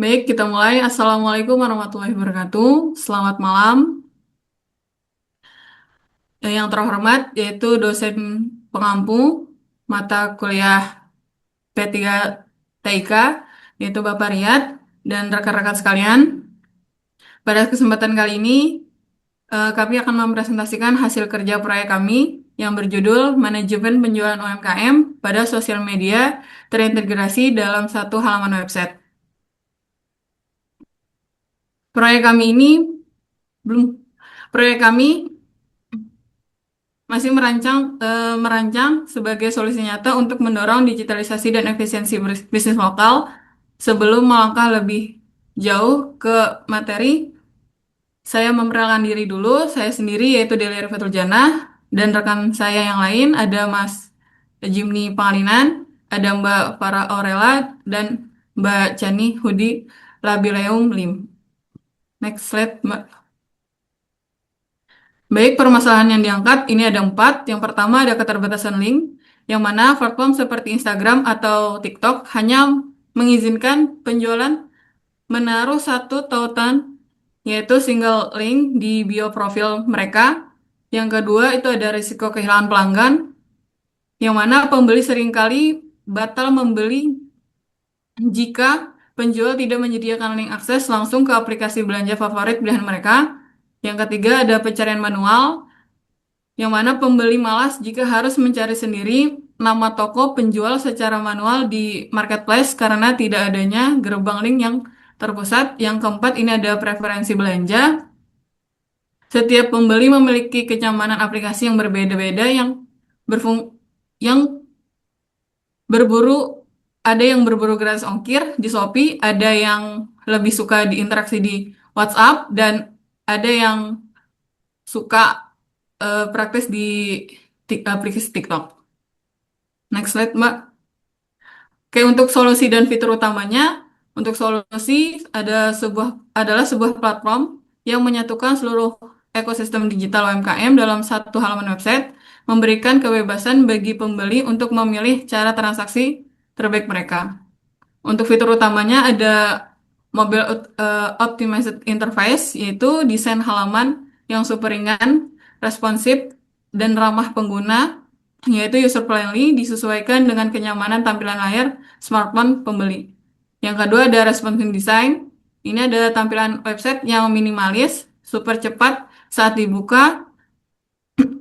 Baik, kita mulai. Assalamualaikum warahmatullahi wabarakatuh. Selamat malam. Yang terhormat yaitu dosen pengampu mata kuliah P3 TIK, yaitu Bapak Riyad dan rekan-rekan sekalian. Pada kesempatan kali ini, kami akan mempresentasikan hasil kerja proyek kami yang berjudul Manajemen Penjualan UMKM pada Sosial Media Terintegrasi dalam satu halaman website. Proyek kami ini belum proyek kami masih merancang sebagai solusi nyata untuk mendorong digitalisasi dan efisiensi bisnis lokal. Sebelum melangkah lebih jauh ke materi, saya memperkenalkan diri dulu. Saya sendiri yaitu Delia Rifatul Janah dan rekan saya yang lain ada Mas Jimny Pangalinan, ada Mbak Farah Aurela dan Mbak Chani Hudi Labileum Lim. Next slide, Mbak. Baik, permasalahan yang diangkat ini ada empat. Yang pertama ada keterbatasan link, yang mana platform seperti Instagram atau TikTok hanya mengizinkan penjualan menaruh satu tautan, yaitu single link di bio profil mereka. Yang kedua itu ada risiko kehilangan pelanggan, yang mana pembeli seringkali batal membeli jika penjual tidak menyediakan link akses langsung ke aplikasi belanja favorit pilihan mereka. Yang ketiga ada pencarian manual, yang mana pembeli malas jika harus mencari sendiri nama toko penjual secara manual di marketplace karena tidak adanya gerbang link yang terpusat. Yang keempat, ini ada preferensi belanja. Setiap pembeli memiliki kenyamanan aplikasi yang berbeda-beda yang berburu, ada yang berburu gratis ongkir di Shopee, ada yang lebih suka diinteraksi di WhatsApp, dan ada yang suka praktis di aplikasi TikTok. Next slide, Mbak. Oke, untuk solusi dan fitur utamanya, untuk solusi adalah sebuah platform yang menyatukan seluruh ekosistem digital UMKM dalam satu halaman website, memberikan kebebasan bagi pembeli untuk memilih cara transaksi terbaik mereka. Untuk fitur utamanya ada mobile optimized interface, yaitu desain halaman yang super ringan, responsif, dan ramah pengguna, yaitu user friendly, disesuaikan dengan kenyamanan tampilan layar smartphone pembeli. Yang kedua ada responsive design. Ini ada tampilan website yang minimalis, super cepat saat dibuka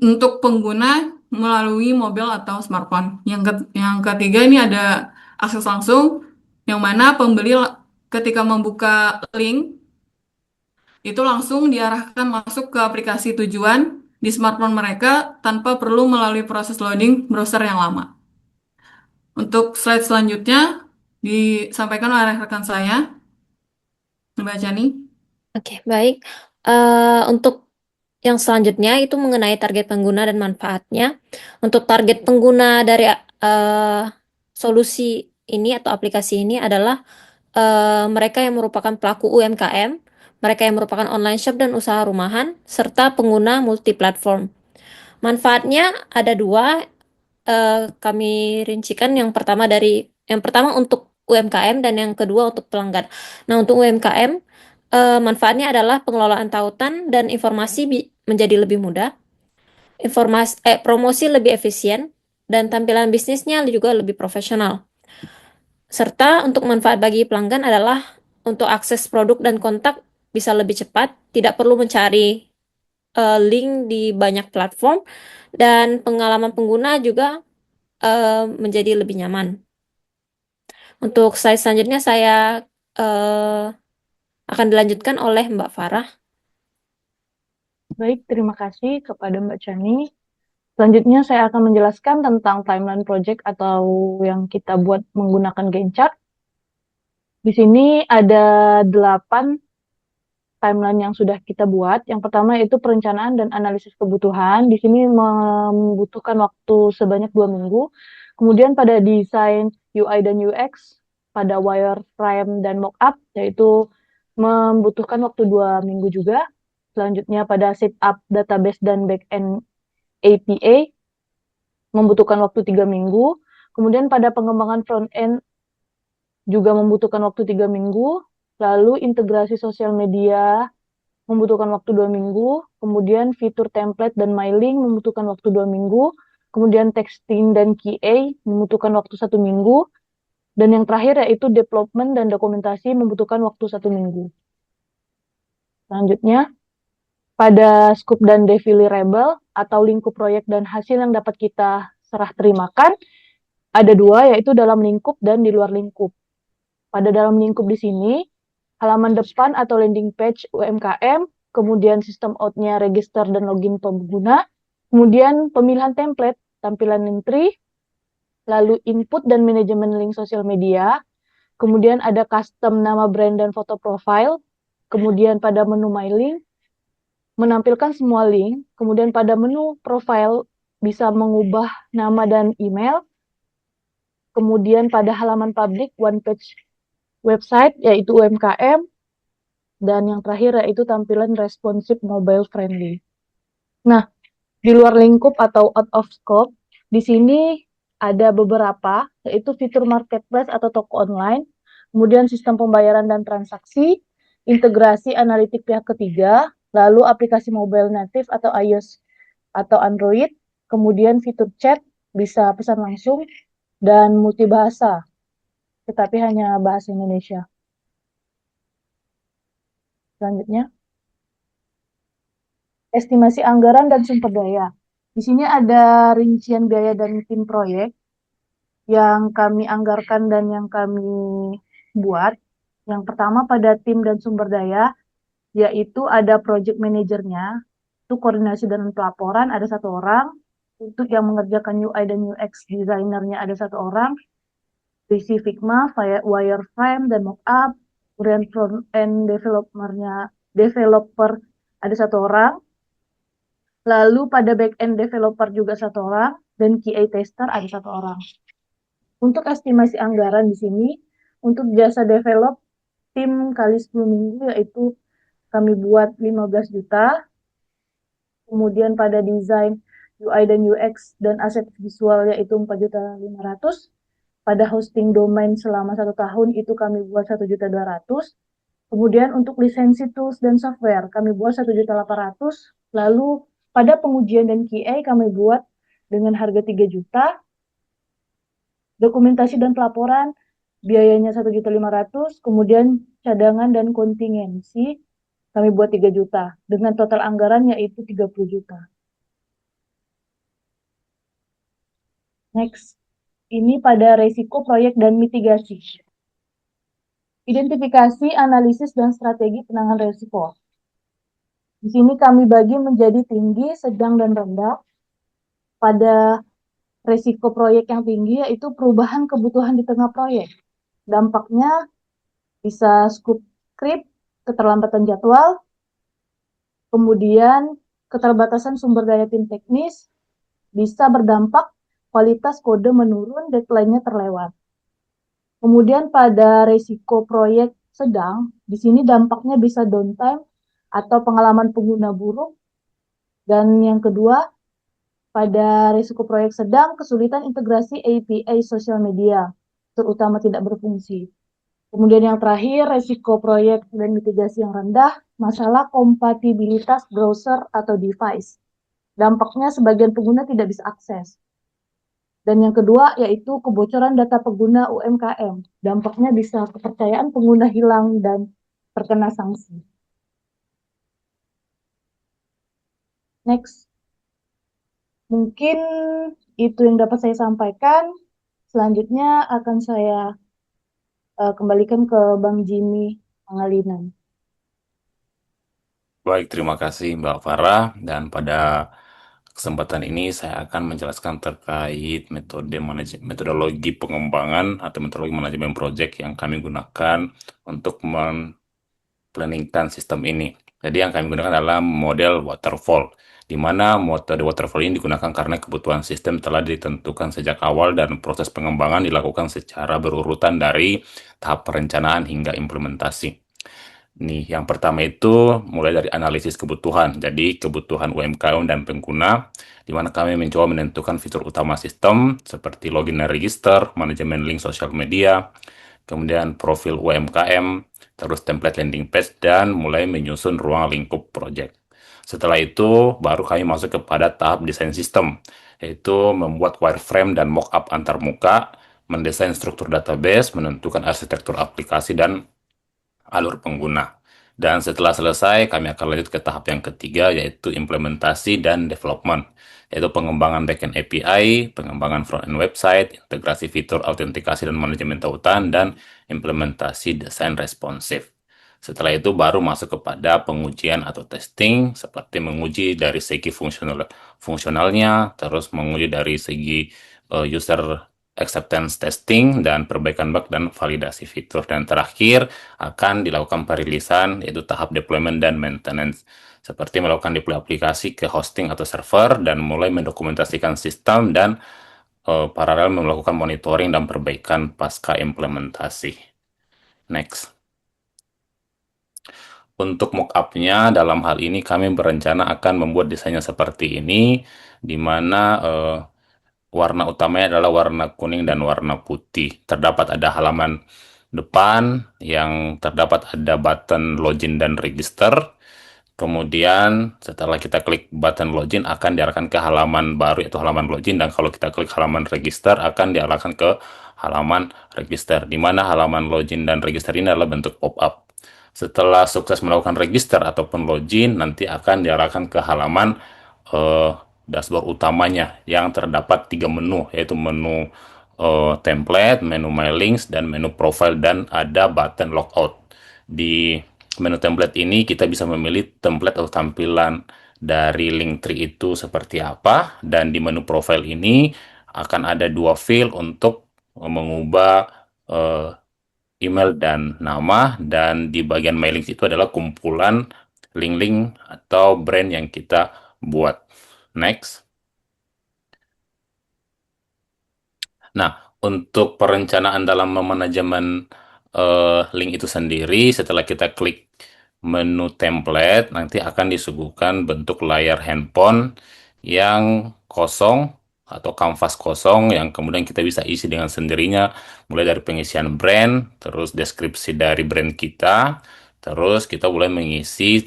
untuk pengguna melalui mobil atau smartphone. Yang ketiga ini ada akses langsung, yang mana pembeli ketika membuka link itu langsung diarahkan masuk ke aplikasi tujuan di smartphone mereka tanpa perlu melalui proses loading browser yang lama. Untuk slide selanjutnya disampaikan oleh rekan saya, Mbak Chani. Oke, baik. Untuk yang selanjutnya itu mengenai target pengguna dan manfaatnya. Untuk target pengguna dari solusi ini atau aplikasi ini adalah mereka yang merupakan pelaku UMKM, mereka yang merupakan online shop dan usaha rumahan, serta pengguna multi-platform. Manfaatnya ada dua, kami rincikan. Yang pertama untuk UMKM dan yang kedua untuk pelanggan. Nah, untuk UMKM, manfaatnya adalah pengelolaan tautan dan informasi menjadi lebih mudah, promosi lebih efisien, dan tampilan bisnisnya juga lebih profesional. Serta untuk manfaat bagi pelanggan adalah untuk akses produk dan kontak bisa lebih cepat, tidak perlu mencari link di banyak platform, dan pengalaman pengguna juga menjadi lebih nyaman. Untuk slide selanjutnya saya eh, akan dilanjutkan oleh Mbak Farah. Baik, terima kasih kepada Mbak Chani. Selanjutnya saya akan menjelaskan tentang timeline project atau yang kita buat menggunakan Gantt chart. Di sini ada 8 timeline yang sudah kita buat. Yang pertama itu perencanaan dan analisis kebutuhan. Di sini membutuhkan waktu sebanyak 2 minggu. Kemudian pada desain UI dan UX, pada wireframe dan mockup, yaitu membutuhkan waktu 2 minggu juga. Selanjutnya pada setup database dan backend APA, membutuhkan waktu 3 minggu. Kemudian pada pengembangan front end juga membutuhkan waktu 3 minggu. lalu integrasi sosial media membutuhkan waktu 2 minggu, kemudian fitur template dan mailing membutuhkan waktu 2 minggu, kemudian texting dan QA membutuhkan waktu 1 minggu, dan yang terakhir yaitu development dan dokumentasi membutuhkan waktu 1 minggu. Selanjutnya, pada scope dan deliverable atau lingkup proyek dan hasil yang dapat kita serah terimakan, ada dua, yaitu dalam lingkup dan di luar lingkup. Pada dalam lingkup di sini, halaman depan atau landing page UMKM, kemudian sistem out-nya register dan login pengguna, kemudian pemilihan template, tampilan entry, lalu input dan manajemen link sosial media, kemudian ada custom nama brand dan foto profile, kemudian pada menu My Link, menampilkan semua link, kemudian pada menu profile bisa mengubah nama dan email, kemudian pada halaman publik one page website yaitu UMKM, dan yang terakhir yaitu tampilan responsive mobile friendly. Nah, di luar lingkup atau out of scope, di sini ada beberapa, yaitu fitur marketplace atau toko online, kemudian sistem pembayaran dan transaksi, integrasi analitik pihak ketiga, lalu aplikasi mobile native atau iOS atau Android, kemudian fitur chat, bisa pesan langsung, dan multibahasa, tetapi hanya bahasa Indonesia. Selanjutnya, estimasi anggaran dan sumber daya. Di sini ada rincian biaya dan tim proyek yang kami anggarkan dan yang kami buat. Yang pertama pada tim dan sumber daya, yaitu ada project manajernya, itu koordinasi dan pelaporan ada 1 orang, untuk yang mengerjakan UI dan UX designernya ada 1 orang, visi Figma, wireframe, dan mockup, kemudian front-end developer ada 1 orang, lalu pada back-end developer juga 1 orang, dan QA tester ada 1 orang. Untuk estimasi anggaran di sini, untuk jasa develop tim kali 10 minggu yaitu kami buat 15 juta, kemudian pada desain UI dan UX dan aset visual yaitu 4.500.000, pada hosting domain selama 1 tahun itu kami buat 1.200.000, kemudian untuk lisensi tools dan software kami buat 1.800.000, lalu pada pengujian dan QA kami buat dengan harga 3 juta, dokumentasi dan pelaporan biayanya 1.500.000, kemudian cadangan dan kontingensi kami buat 3 juta, dengan total anggaran yaitu 30 juta. Next, ini pada resiko proyek dan mitigasi. Identifikasi, analisis, dan strategi penanganan resiko. Di sini kami bagi menjadi tinggi, sedang, dan rendah. Pada resiko proyek yang tinggi yaitu perubahan kebutuhan di tengah proyek. Dampaknya bisa scope creep, keterlambatan jadwal, kemudian keterbatasan sumber daya tim teknis, bisa berdampak kualitas kode menurun, deadline-nya terlewat. Kemudian pada resiko proyek sedang, di sini dampaknya bisa downtime atau pengalaman pengguna buruk. Dan yang kedua, pada risiko proyek sedang, kesulitan integrasi API sosial media, terutama tidak berfungsi. Kemudian yang terakhir, risiko proyek dan mitigasi yang rendah, masalah kompatibilitas browser atau device. Dampaknya sebagian pengguna tidak bisa akses. Dan yang kedua, yaitu kebocoran data pengguna UMKM. Dampaknya bisa kepercayaan pengguna hilang dan terkena sanksi. Next. Mungkin itu yang dapat saya sampaikan. Selanjutnya akan saya kembalikan ke Bang Jimmy Pangalinan. Baik, terima kasih Mbak Farah. Dan pada kesempatan ini saya akan menjelaskan terkait metodologi pengembangan atau metodologi manajemen proyek yang kami gunakan untuk men-planningkan sistem ini. Jadi yang kami gunakan adalah model waterfall, di mana metode waterfall ini digunakan karena kebutuhan sistem telah ditentukan sejak awal dan proses pengembangan dilakukan secara berurutan dari tahap perencanaan hingga implementasi. Nih, yang pertama itu mulai dari analisis kebutuhan. Jadi, kebutuhan UMKM dan pengguna, di mana kami mencoba menentukan fitur utama sistem seperti login dan register, manajemen link sosial media, kemudian profil UMKM, terus template landing page, dan mulai menyusun ruang lingkup project. Setelah itu, baru kami masuk kepada tahap desain sistem, yaitu membuat wireframe dan mockup antarmuka, mendesain struktur database, menentukan arsitektur aplikasi, dan alur pengguna. Dan setelah selesai, kami akan lanjut ke tahap yang ketiga, yaitu implementasi dan development, yaitu pengembangan backend API, pengembangan frontend website, integrasi fitur autentikasi dan manajemen tautan, dan implementasi desain responsif. Setelah itu baru masuk kepada pengujian atau testing, seperti menguji dari segi fungsionalnya, terus menguji dari segi user acceptance testing, dan perbaikan bug dan validasi fitur. Dan terakhir, akan dilakukan perilisan, yaitu tahap deployment dan maintenance, seperti melakukan deploy aplikasi ke hosting atau server, dan mulai mendokumentasikan sistem, dan paralel melakukan monitoring dan perbaikan pasca implementasi. Next. Untuk mockupnya, dalam hal ini kami berencana akan membuat desainnya seperti ini, di mana warna utamanya adalah warna kuning dan warna putih. Terdapat ada halaman depan yang terdapat ada button login dan register. Kemudian setelah kita klik button login akan diarahkan ke halaman baru, yaitu halaman login, dan kalau kita klik halaman register akan diarahkan ke halaman register, di mana halaman login dan register ini adalah bentuk pop-up. Setelah sukses melakukan register ataupun login, nanti akan diarahkan ke halaman dashboard utamanya yang terdapat 3 menu, yaitu menu template, menu my links, dan menu profile, dan ada button logout. Di menu template ini kita bisa memilih template atau tampilan dari Linktree itu seperti apa, dan di menu profile ini akan ada 2 field untuk mengubah email dan nama, dan di bagian my links itu adalah kumpulan link-link atau brand yang kita buat. Next. Nah, untuk perencanaan dalam manajemen link itu sendiri, setelah kita klik menu template, nanti akan disuguhkan bentuk layar handphone yang kosong atau kanvas kosong, yang kemudian kita bisa isi dengan sendirinya, mulai dari pengisian brand, terus deskripsi dari brand kita, terus kita mulai mengisi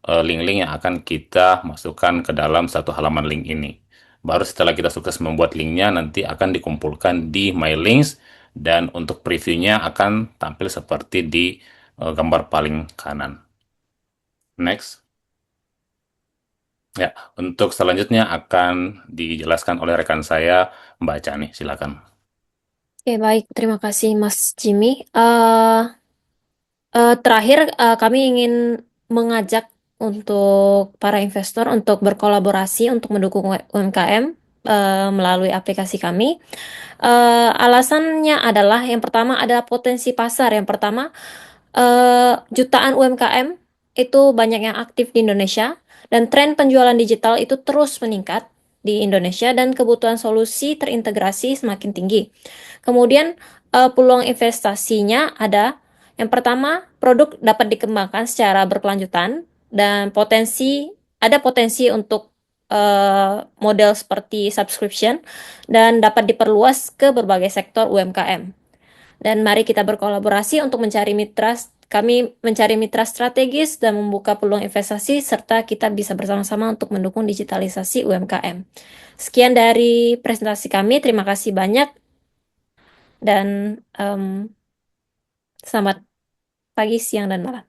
link-link yang akan kita masukkan ke dalam satu halaman link ini. Baru setelah kita sukses membuat linknya, nanti akan dikumpulkan di My Links, dan untuk previewnya akan tampil seperti di gambar paling kanan. Next. Ya, untuk selanjutnya akan dijelaskan oleh rekan saya, Mbak Chani. Silakan. Oke, baik. Terima kasih, Mas Jimmy. Terakhir, kami ingin mengajak untuk para investor untuk berkolaborasi untuk mendukung UMKM melalui aplikasi kami. Alasannya adalah yang pertama ada potensi pasar. Yang pertama, jutaan UMKM itu banyak yang aktif di Indonesia, dan tren penjualan digital itu terus meningkat di Indonesia, dan kebutuhan solusi terintegrasi semakin tinggi. Kemudian peluang investasinya ada. Yang pertama, produk dapat dikembangkan secara berkelanjutan, dan ada potensi untuk model seperti subscription, dan dapat diperluas ke berbagai sektor UMKM. Dan mari kita berkolaborasi untuk kami mencari mitra strategis dan membuka peluang investasi, serta kita bisa bersama-sama untuk mendukung digitalisasi UMKM. Sekian dari presentasi kami, terima kasih banyak, dan selamat pagi, siang, dan malam.